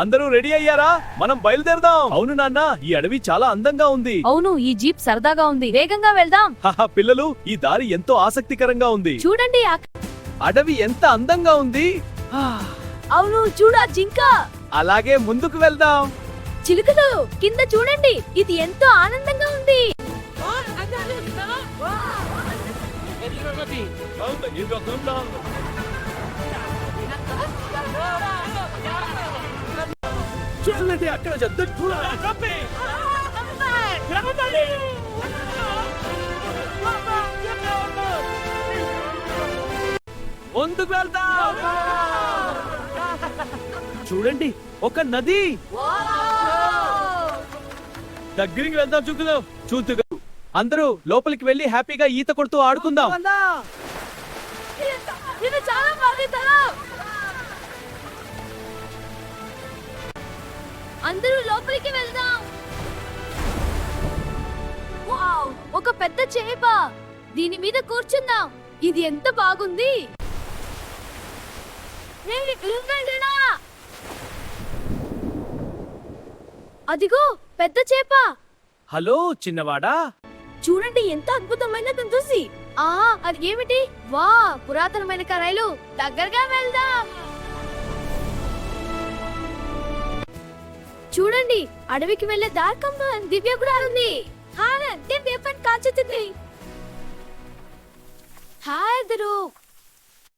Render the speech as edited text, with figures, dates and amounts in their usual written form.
అందరూ రెడీ అయ్యారా? మనం బయలుదేరదాం. అవును నాన్న, ఈ అడవి చాలా అందంగా ఉంది. అవును, ఈ జీప్ సరదాగా ఉంది. వేగంగా వెళ్దాం. పిల్లలు, ఈ దారి ఎంతో ఆసక్తికరంగా ఉంది. చూడండి అడవి ఎంత అందంగా ఉంది. అవును, చూడా జింక. అలాగే ముందుకు వెళ్దాం. చిలుకలు కింద చూడండి, ఇది ఎంతో ఆనందంగా ఉంది. చూడండి, అక్కడ ముందుకు వెళ్దాం. చూడండి, ఒక నది. దగ్గరికి వెళ్దాం. చూతుగా అందరూ లోపలికి వెళ్ళి హ్యాపీగా ఈత కొడుతూ ఆడుకుందాం. అందరూ లోపలికి వెళ్దాం. వావ్, ఒక పెద్ద చేప. దీని మీద కూర్చుందాం. ఇది ఎంత బాగుంది. అదిగో పెద్ద చేప. హలో చిన్నవాడా. చూడండి, ఎంత అద్భుతమైన తందూసి. అది ఏమిటి? వా, పురాతనమైన కరాయిలు. దగ్గరగా వెళ్దాం. చూడండి, అడవికి వెళ్లే దార్కమ్మ దివ్య కూడా ఉంది. దివ్య పని కాల్చుతుంది. హాయ్ అందరూ,